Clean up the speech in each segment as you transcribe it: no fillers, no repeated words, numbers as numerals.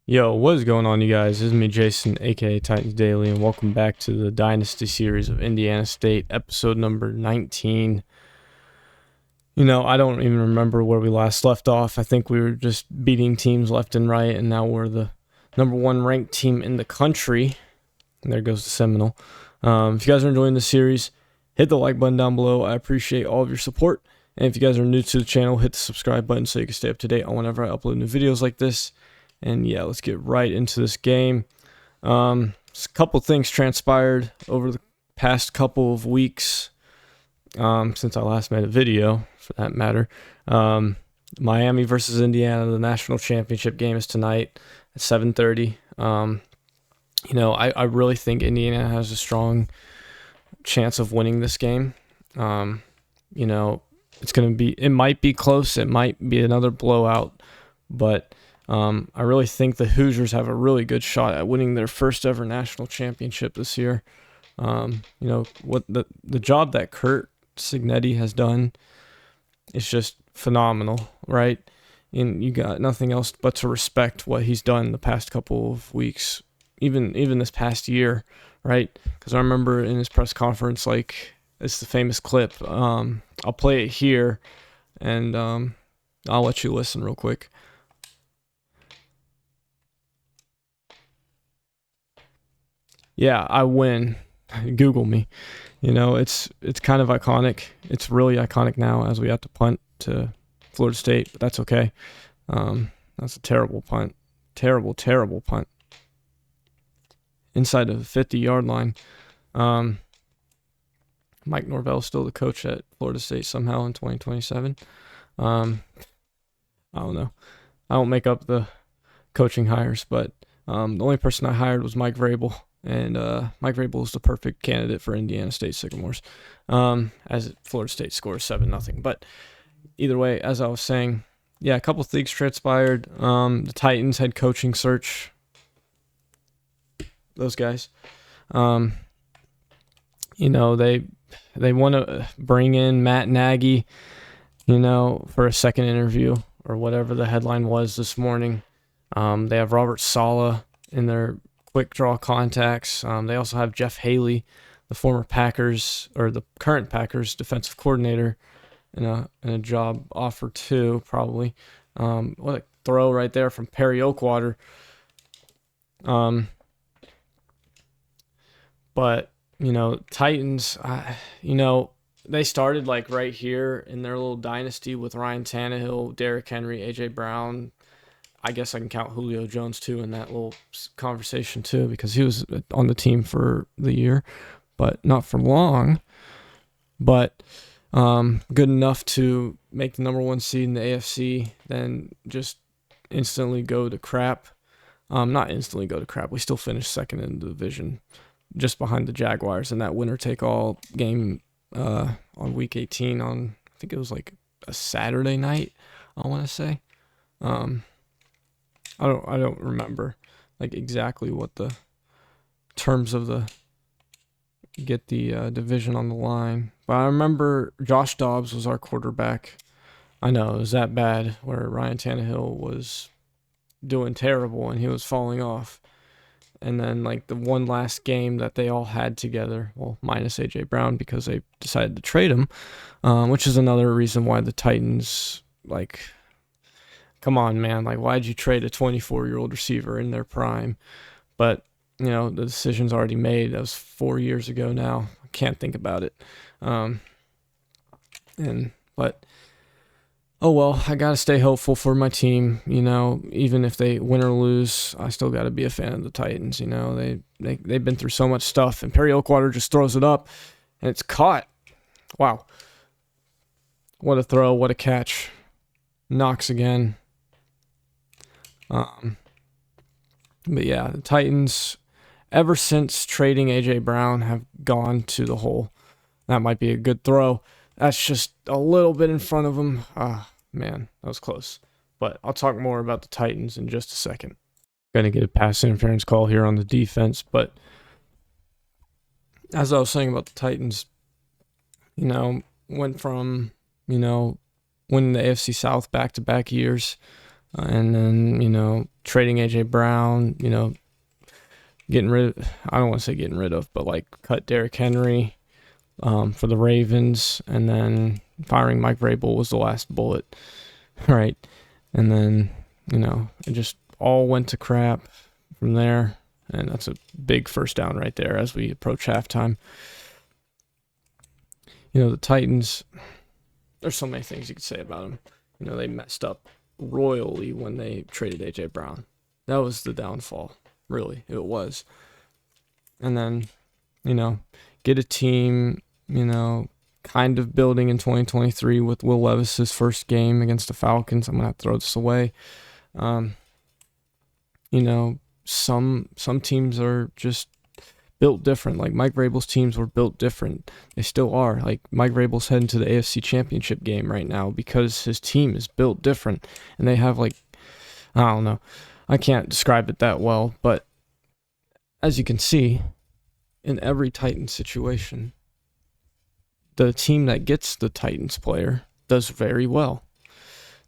Yo, what is going on, you guys? This is me, Jason, aka Titans Daily, and welcome back to the Dynasty series of Indiana State, episode number 19. I don't even remember where we last left off. I think we were just beating teams left and right, and now we're the number one ranked team in the country. And there goes the Seminole. If you guys are enjoying this series, hit the like button down below. I appreciate all of your support. And if you guys are new to the channel, hit the subscribe button so you can stay up to date on whenever I upload new videos like this. And yeah, let's get right into this game. A couple things transpired over the past couple of weeks since I last made a video, for that matter. Miami versus Indiana, the national championship game is tonight at 7:30. I really think Indiana has a strong chance of winning this game. It might be close. It might be another blowout, but I really think the Hoosiers have a really good shot at winning their first ever national championship this year. What the job that Curt Cignetti has done is just phenomenal, right? And you got nothing else but to respect what he's done the past couple of weeks, even this past year, right? Because I remember in his press conference, it's the famous clip. I'll play it here, and I'll let you listen real quick. Yeah, I win. Google me. It's kind of iconic. It's really iconic now as we have to punt to Florida State, but that's okay. That's a terrible punt. Terrible punt. Inside of the 50-yard line. Mike Norvell's still the coach at Florida State somehow in 2027. I don't know. I don't make up the coaching hires, but the only person I hired was Mike Vrabel. And Mike Vrabel is the perfect candidate for Indiana State Sycamores, as Florida State scores 7-0. But either way, as I was saying, yeah, a couple of things transpired. The Titans head coaching search. Those guys, they want to bring in Matt Nagy, for a second interview or whatever the headline was this morning. They have Robert Saleh in their quick draw contacts. They also have Jeff Haley, the former Packers, or the current Packers defensive coordinator, in a job offer too, probably. What a throw right there from Perry Oakwater. But Titans, they started right here in their little dynasty with Ryan Tannehill, Derrick Henry, AJ Brown. I guess I can count Julio Jones too in that little conversation too, because he was on the team for the year, but not for long. But good enough to make the number one seed in the AFC, then just instantly go to crap. Not instantly go to crap. We still finished second in the division, just behind the Jaguars in that winner-take-all game on Week 18 on, I think it was a Saturday night, I want to say. I don't remember exactly what the terms of the division on the line, but I remember Josh Dobbs was our quarterback. I know it was that bad where Ryan Tannehill was doing terrible and he was falling off. And then the one last game that they all had together, well, minus AJ Brown because they decided to trade him, which is another reason why the Titans come on, man. Why'd you trade a 24-year-old receiver in their prime? But, the decision's already made. That was 4 years ago now. I can't think about it. But, oh well, I got to stay hopeful for my team. Even if they win or lose, I still got to be a fan of the Titans. They've been through so much stuff. And Perry Oakwater just throws it up, and it's caught. Wow. What a throw. What a catch. Knox again. But yeah, the Titans, ever since trading AJ Brown, have gone to the hole. That might be a good throw. That's just a little bit in front of them. Man, that was close. But I'll talk more about the Titans in just a second. Gonna get a pass interference call here on the defense, but as I was saying about the Titans, went from winning the AFC South back-to-back years. And then, trading A.J. Brown, getting rid of, I don't want to say getting rid of, but like cut Derrick Henry for the Ravens, and then firing Mike Vrabel was the last bullet, right? And then, it just all went to crap from there, and that's a big first down right there as we approach halftime. The Titans, there's so many things you could say about them. They messed up royally when they traded A.J. Brown. That was the downfall, really. It was. And then, get a team, kind of building in 2023 with Will Levis's first game against the Falcons. I'm going to have to throw this away. Some teams are just built different. Like Mike Vrabel's teams were built different. They still are. Like Mike Vrabel's heading to the AFC Championship game right now because his team is built different. And they have I don't know. I can't describe it that well, but as you can see, in every Titans situation, the team that gets the Titans player does very well.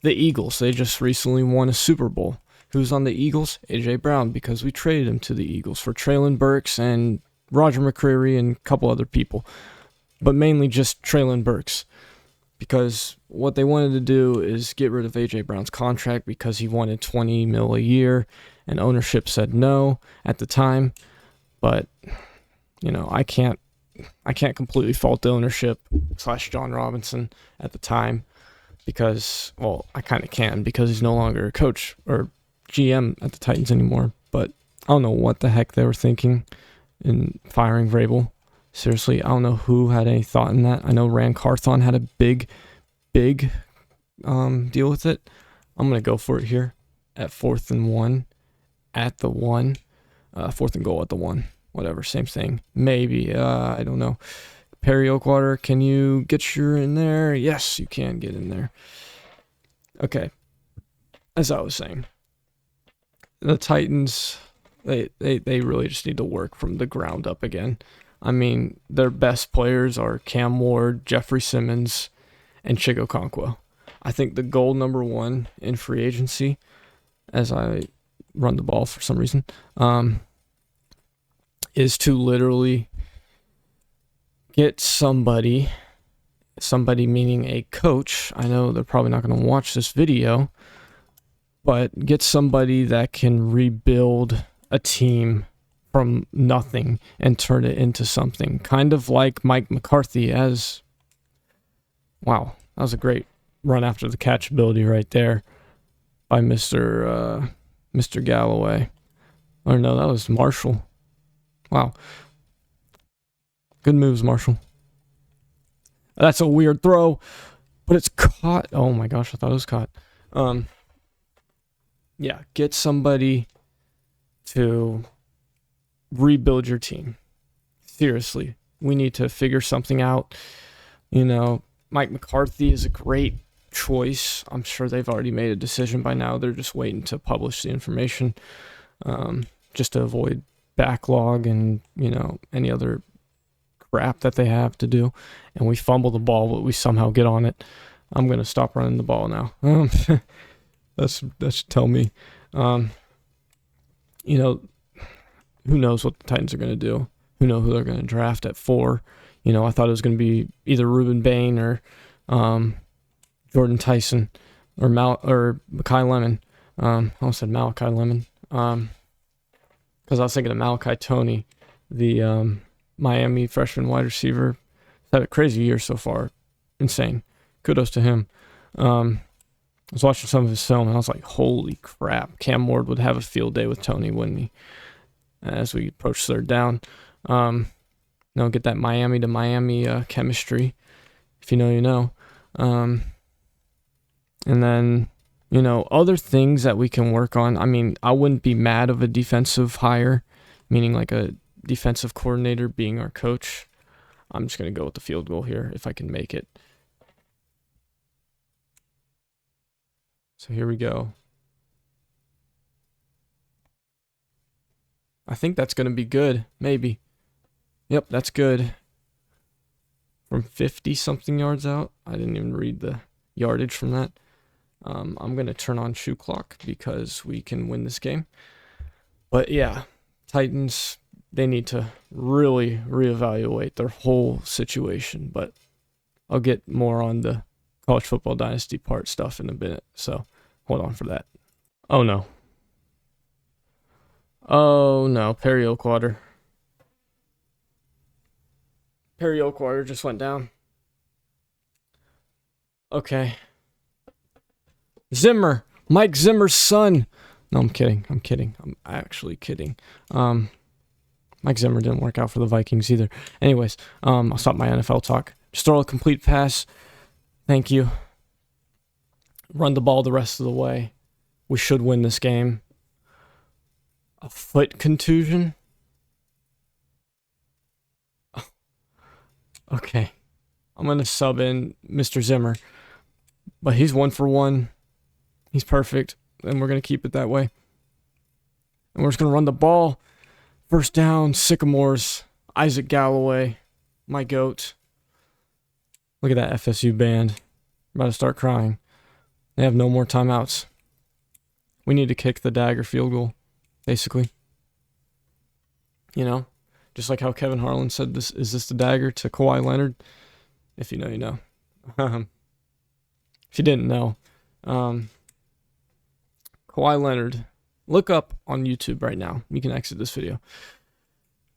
The Eagles, they just recently won a Super Bowl. Who's on the Eagles? A.J. Brown, because we traded him to the Eagles for Traylon Burks and Roger McCreary and a couple other people. But mainly just Traylon Burks. Because what they wanted to do is get rid of A.J. Brown's contract because he wanted $20 million a year, and ownership said no at the time. But, I can't completely fault the ownership / John Robinson at the time because, well, I kind of can because he's no longer a coach or GM at the Titans anymore. But I don't know what the heck they were thinking in firing Vrabel. Seriously, I don't know who had any thought in that. I know Rand Carthon had a big deal with it. I'm going to go for it here at 4th and 1 at the 1. 4th and goal at the 1. Whatever, same thing. Maybe, I don't know. Perry Oakwater, can you get your in there? Yes, you can get in there. Okay, as I was saying, the Titans, they really just need to work from the ground up again. I mean, their best players are Cam Ward, Jeffrey Simmons, and Chigo Okonkwo. I think the goal number 1 in free agency, as I run the ball for some reason, is to literally get somebody meaning a coach. I know they're probably not going to watch this video, but get somebody that can rebuild a team from nothing and turn it into something. Kind of like Mike McCarthy as... Wow, that was a great run after the catch ability right there by Mr. Galloway. Or no, that was Marshall. Wow. Good moves, Marshall. That's a weird throw, but it's caught. Oh my gosh, I thought it was caught. Yeah, get somebody to rebuild your team. Seriously, we need to figure something out. Mike McCarthy is a great choice. I'm sure they've already made a decision by now. They're just waiting to publish the information just to avoid backlog and, any other crap that they have to do. And we fumble the ball, but we somehow get on it. I'm going to stop running the ball now. That should tell me. Who knows what the Titans are going to do? Who knows who they're going to draft at 4? I thought it was going to be either Ruben Bain or Jordan Tyson or Makai Lemon. I almost said Malachi Lemon. Because I was thinking of Malachi Toney, the Miami freshman wide receiver. He's had a crazy year so far. Insane. Kudos to him. I was watching some of his film, and I was like, holy crap. Cam Ward would have a field day with Toney, wouldn't he? As we approach 3rd down. Get that Miami to Miami chemistry. If you know, you know. And then... other things that we can work on. I mean, I wouldn't be mad of a defensive hire, meaning like a defensive coordinator being our coach. I'm just going to go with the field goal here if I can make it. So here we go. I think that's going to be good. Maybe. Yep, that's good. From 50-something yards out. I didn't even read the yardage from that. I'm going to turn on shoe clock because we can win this game. But yeah, Titans, they need to really reevaluate their whole situation. But I'll get more on the college football dynasty part stuff in a minute. So hold on for that. Oh no. Oh no, Perry Oakwater. Perry Oakwater just went down. Okay. Zimmer. Mike Zimmer's son. No, I'm kidding. I'm actually kidding. Mike Zimmer didn't work out for the Vikings either. Anyways, I'll stop my NFL talk. Just throw a complete pass. Thank you. Run the ball the rest of the way. We should win this game. A foot contusion? Okay. I'm going to sub in Mr. Zimmer. But he's 1 for 1. He's perfect. And we're going to keep it that way. And we're just going to run the ball. First down, Sycamores. Isaac Galloway. My GOAT. Look at that FSU band. I'm about to start crying. They have no more timeouts. We need to kick the dagger field goal, basically. You know? Just like how Kevin Harlan said, "Is this the dagger?" to Kawhi Leonard. If you know, you know. If you didn't know, Kawhi Leonard, look up on YouTube right now. You can exit this video.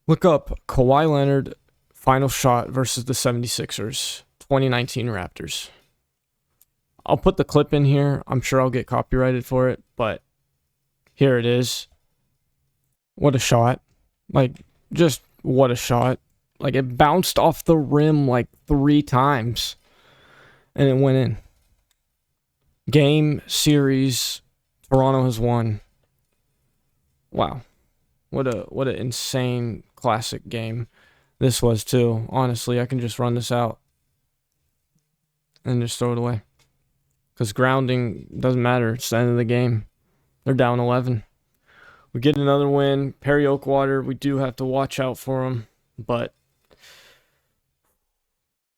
Look up Kawhi Leonard final shot versus the 76ers, 2019 Raptors. I'll put the clip in here. I'm sure I'll get copyrighted for it, but here it is. What a shot. Like, just what a shot. Like, it bounced off the rim like 3 times, and it went in. Game, series, Toronto has won. Wow. What an insane classic game this was, too. Honestly, I can just run this out and just throw it away. Because grounding doesn't matter. It's the end of the game. They're down 11. We get another win. Perry Oakwater, we do have to watch out for him. But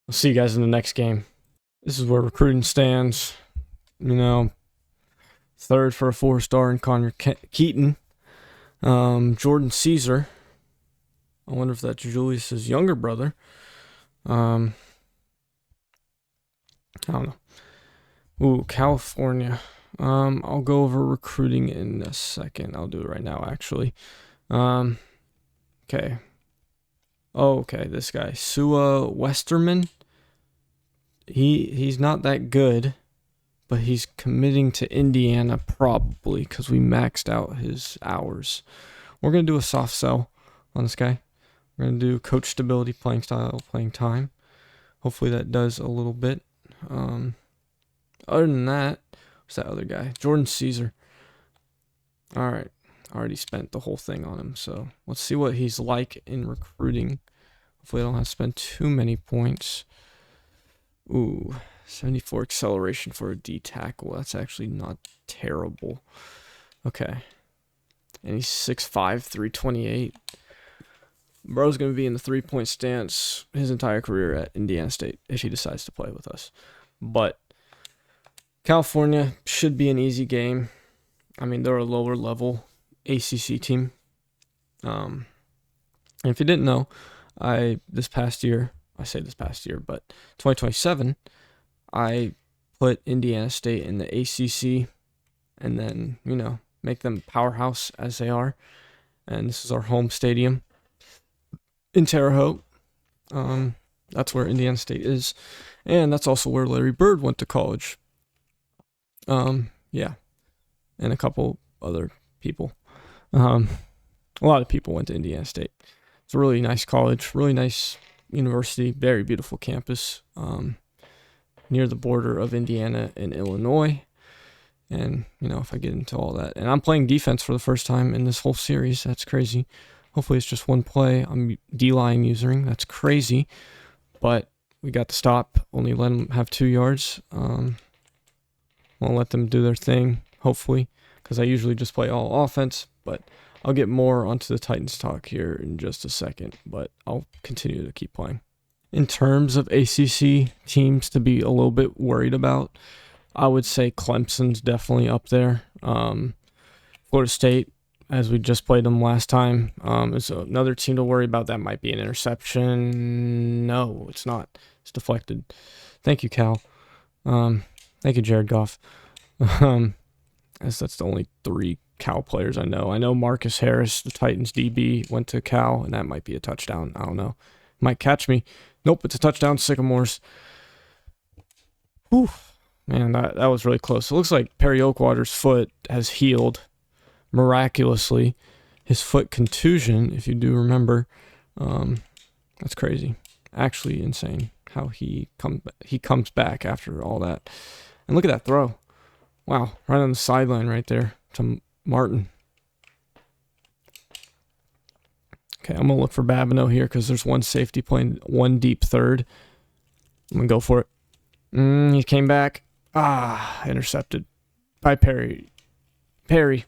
I'll see you guys in the next game. This is where recruiting stands. You know, third for a 4-star in Connor Keaton. Jordan Caesar. I wonder if that's Julius's younger brother. I don't know. Ooh, California. I'll go over recruiting in a second. I'll do it right now, actually. Okay. Oh, okay, this guy. Sua Westerman. He's not that good, but he's committing to Indiana probably because we maxed out his hours. We're going to do a soft sell on this guy. We're going to do coach stability, playing style, playing time. Hopefully that does a little bit. Other than that, what's that other guy? Jordan Caesar. All right. I already spent the whole thing on him, so let's see what he's like in recruiting. Hopefully I don't have to spend too many points. Ooh, 74 acceleration for a D tackle. That's actually not terrible. Okay. And he's 6'5", 328. Bro's going to be in the 3-point stance his entire career at Indiana State if he decides to play with us. But California should be an easy game. I mean, they're a lower level ACC team. And if you didn't know, this past year, but 2027, I put Indiana State in the ACC and then, you know, make them powerhouse as they are. And this is our home stadium in Terre Haute. That's where Indiana State is. And that's also where Larry Bird went to college. Yeah. And a couple other people. A lot of people went to Indiana State. It's a really nice college, really nice university, very beautiful campus, near the border of Indiana and Illinois. And, you know, if I get into all that. And I'm playing defense for the first time in this whole series. That's crazy. Hopefully it's just one play. I'm D-line using. That's crazy. But we got the stop. Only let them have 2 yards. Won't let them do their thing, hopefully, because I usually just play all offense. But I'll get more onto the Titans talk here in just a second. But I'll continue to keep playing. In terms of ACC teams to be a little bit worried about, I would say Clemson's definitely up there. Florida State, as we just played them last time, is another team to worry about. That might be an interception. No, it's not. It's deflected. Thank you, Cal. Thank you, Jared Goff. As that's the only 3 Cal players I know. I know Marcus Harris, the Titans DB, went to Cal, and that might be a touchdown. I don't know. Might catch me. Nope, it's a touchdown, Sycamores. Whew. Man, that was really close. It looks like Perry Oakwater's foot has healed miraculously. His foot contusion, if you do remember. That's crazy. Actually insane how he comes back after all that. And look at that throw. Wow, right on the sideline right there to Martin. Okay, I'm going to look for Babineau here because there's one safety playing one deep third. I'm going to go for it. He came back. Intercepted by Perry. Perry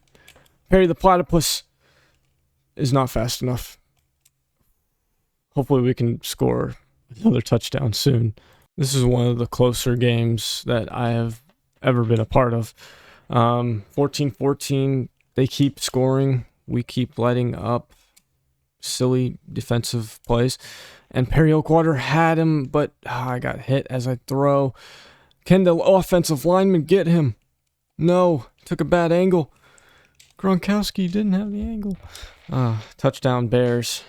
the platypus is not fast enough. Hopefully we can score another touchdown soon. This is one of the closer games that I have ever been a part of. 14-14, they keep scoring. We keep letting up silly defensive plays. And Perry Oakwater had him, but I got hit as I throw. Can the offensive lineman get him? No, took a bad angle. Gronkowski didn't have the angle. Touchdown Bears.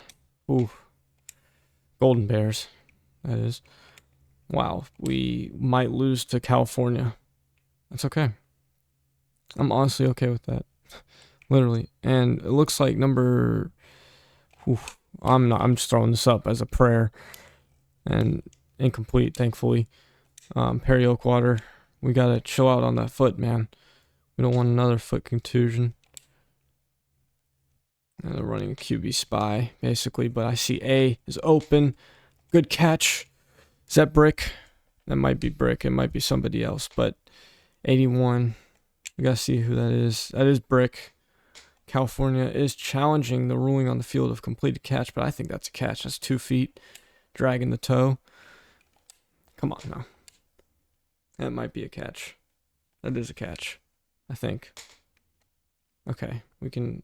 Ooh. Golden Bears, that is. Wow, we might lose to California. That's okay. I'm honestly okay with that. Literally. And it looks like I'm just throwing this up as a prayer. And incomplete, thankfully. Perry Oakwater, we gotta chill out on that foot, man. We don't want another foot contusion. And they're running a QB spy, basically. But I see A is open. Good catch. Is that Brick? That might be Brick. It might be somebody else. But 81. We got to see who that is. That is Brick. California is challenging the ruling on the field of completed catch. But I think that's a catch. That's 2 feet. Dragging the toe. Come on now. That might be a catch. That is a catch. I think. Okay. We can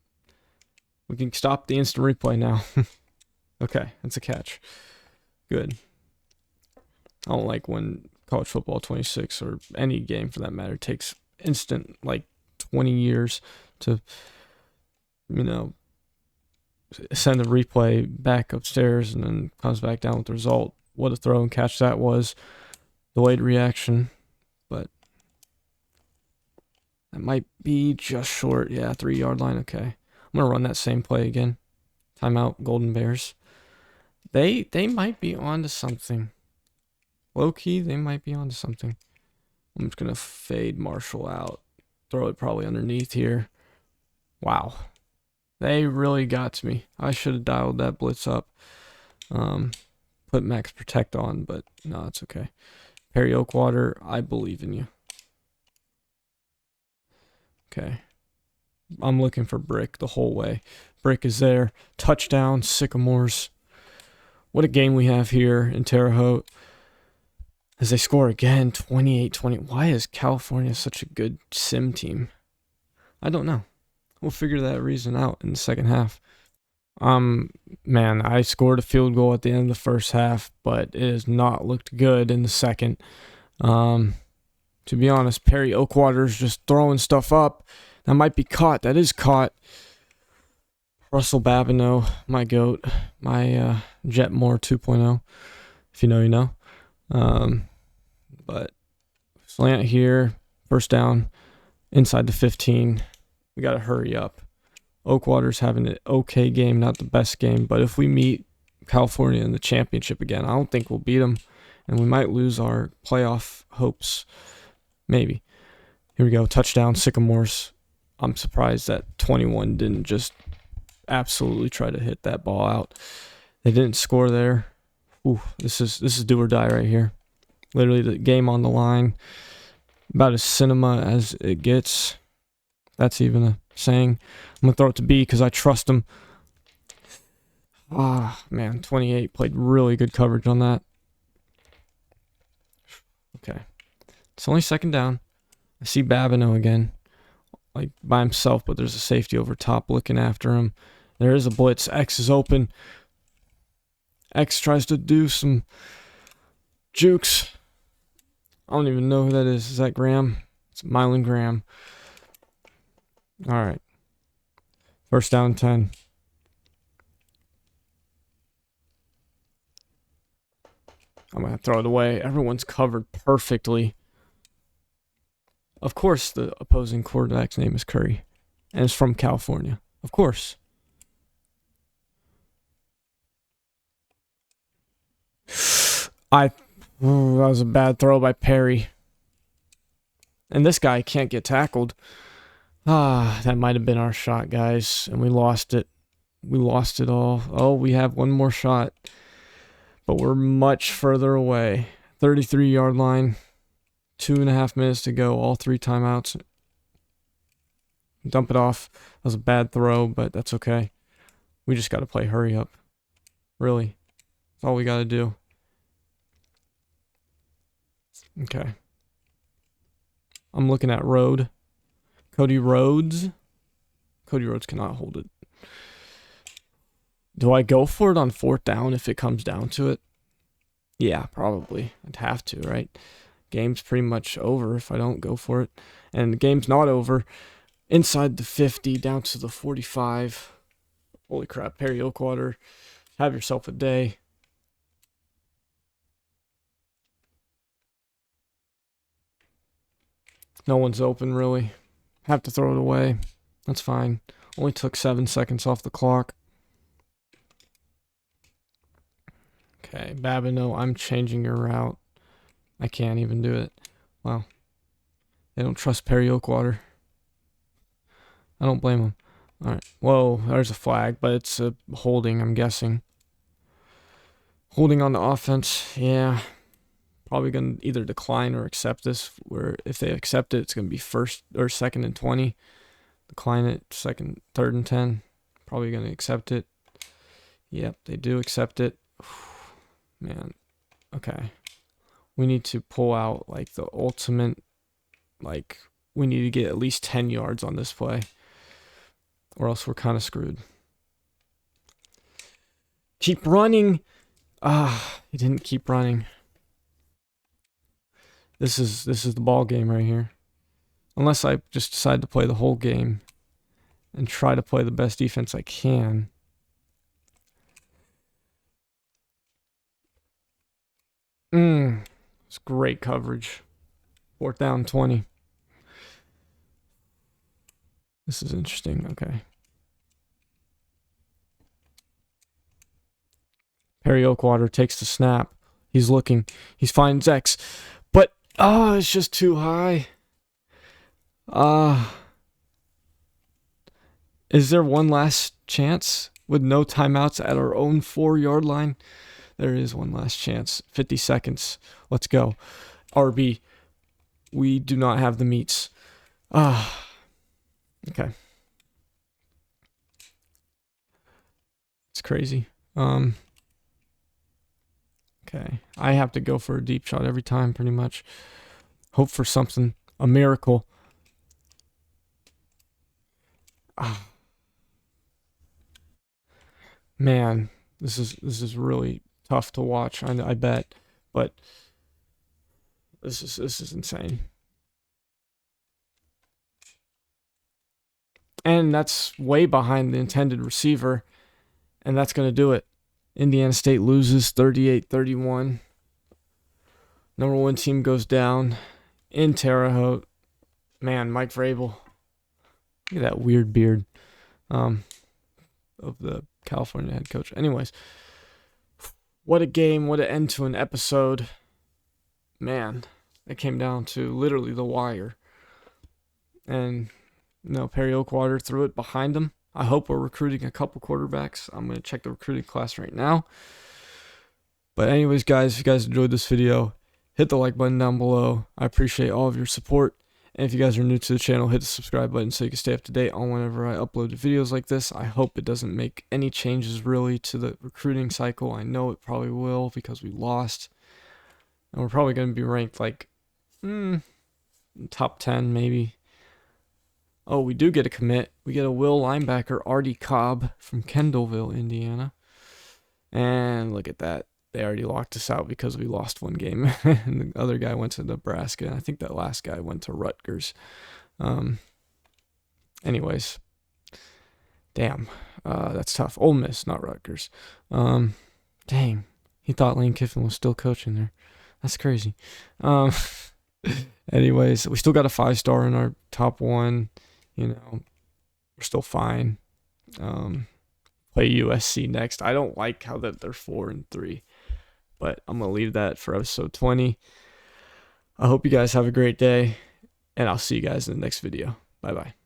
stop the instant replay now. Okay, that's a catch. Good. I don't like when college football 26 or any game for that matter takes instant, like 20 years to, send the replay back upstairs and then comes back down with the result. What a throw and catch that was. Delayed reaction, but that might be just short. Yeah, 3-yard line. Okay. I'm going to run that same play again. Timeout, Golden Bears. They might be onto something. Low-key, they might be onto something. I'm just going to fade Marshall out. Throw it probably underneath here. Wow. They really got to me. I should have dialed that blitz up. Put Max Protect on, but no, it's okay. Perry Oakwater, I believe in you. Okay. I'm looking for Brick the whole way. Brick is there. Touchdown, Sycamores. What a game we have here in Terre Haute. As they score again, 28-20. Why is California such a good sim team? I don't know. We'll figure that reason out in the second half. Man, I scored a field goal at the end of the first half, but it has not looked good in the second. To be honest, Perry Oakwater's just throwing stuff up. That might be caught. That is caught. Russell Babineau, my GOAT, my Jetmore 2.0. If you know, you know. But slant here, first down, inside the 15. We got to hurry up. Oakwater's having an okay game, not the best game. But if we meet California in the championship again, I don't think we'll beat them. And we might lose our playoff hopes. Maybe. Here we go. Touchdown, Sycamores. I'm surprised that 21 didn't just absolutely try to hit that ball out. They didn't score there. Ooh, this is do or die right here. Literally the game on the line. About as cinema as it gets. That's even a saying. I'm going to throw it to B because I trust him. Man, 28 played really good coverage on that. Okay. It's only second down. I see Babineau again, like by himself, but there's a safety over top looking after him. There is a blitz. X is open. X tries to do some jukes. I don't even know who that is. Is that Graham? It's Mylan Graham. All right. First down 10. I'm going to throw it away. Everyone's covered perfectly. Of course, the opposing quarterback's name is Curry, and it's from California. Of course. That was a bad throw by Perry. And this guy can't get tackled. That might have been our shot, guys, and we lost it. We lost it all. Oh, we have one more shot, but we're much further away. 33-yard line. 2.5 minutes to go. All 3 timeouts. Dump it off. That was a bad throw, but that's okay. We just got to play hurry up. Really. That's all we got to do. Okay. I'm looking at Road. Cody Rhodes. Cody Rhodes cannot hold it. Do I go for it on 4th down if it comes down to it? Yeah, probably. I'd have to, right? Game's pretty much over if I don't go for it. And the game's not over. Inside the 50, down to the 45. Holy crap, Perry Oakwater. Have yourself a day. No one's open, really. Have to throw it away. That's fine. Only took 7 seconds off the clock. Okay, Babineau, I'm changing your route. I can't even do it. Wow. They don't trust Perry Oakwater. I don't blame them. All right. Whoa, there's a flag, but it's a holding, I'm guessing. Holding on the offense, yeah. Probably going to either decline or accept this. Where if they accept it, it's going to be 1st or 2nd and 20. Decline it, 3rd and 10. Probably going to accept it. Yep, they do accept it. Man, okay. We need to pull out like the ultimate, like we need to get at least 10 yards on this play, or else we're kind of screwed. Keep running. He didn't keep running. This is the ball game right here. Unless I just decide to play the whole game and try to play the best defense I can. It's great coverage. 4th down 20. This is interesting. Okay. Perry Oakwater takes the snap. He's looking. He finds X. But, it's just too high. Is there one last chance with no timeouts at our own 4-yard line? There is one last chance. 50 seconds. Let's go. RB. We do not have the meats. Okay. It's crazy. Okay. I have to go for a deep shot every time, pretty much. Hope for something. A miracle. Man, this is really tough to watch. I bet, but this is insane. And that's way behind the intended receiver, and that's going to do it. Indiana State loses 38-31. Number 1 team goes down in Terre Haute. Man, Mike Vrabel. Look at that weird beard of the California head coach. Anyways, what a game. What an end to an episode. Man, it came down to literally the wire. And, Perry Oakwater threw it behind him. I hope we're recruiting a couple quarterbacks. I'm going to check the recruiting class right now. But anyways, guys, if you guys enjoyed this video, hit the like button down below. I appreciate all of your support. And if you guys are new to the channel, hit the subscribe button so you can stay up to date on whenever I upload videos like this. I hope it doesn't make any changes really to the recruiting cycle. I know it probably will because we lost. And we're probably going to be ranked like top 10 maybe. Oh, we do get a commit. We get a will linebacker, Artie Cobb from Kendallville, Indiana. And look at that. They already locked us out because we lost one game. And the other guy went to Nebraska. And I think that last guy went to Rutgers. Anyways. Damn. That's tough. Ole Miss, not Rutgers. Dang. He thought Lane Kiffin was still coaching there. That's crazy. Anyways, we still got a 5-star in our top 1. You know, we're still fine. Play USC next. I don't like how that they're 4-3, but I'm gonna leave that for episode 20. I hope you guys have a great day, and I'll see you guys in the next video. Bye bye.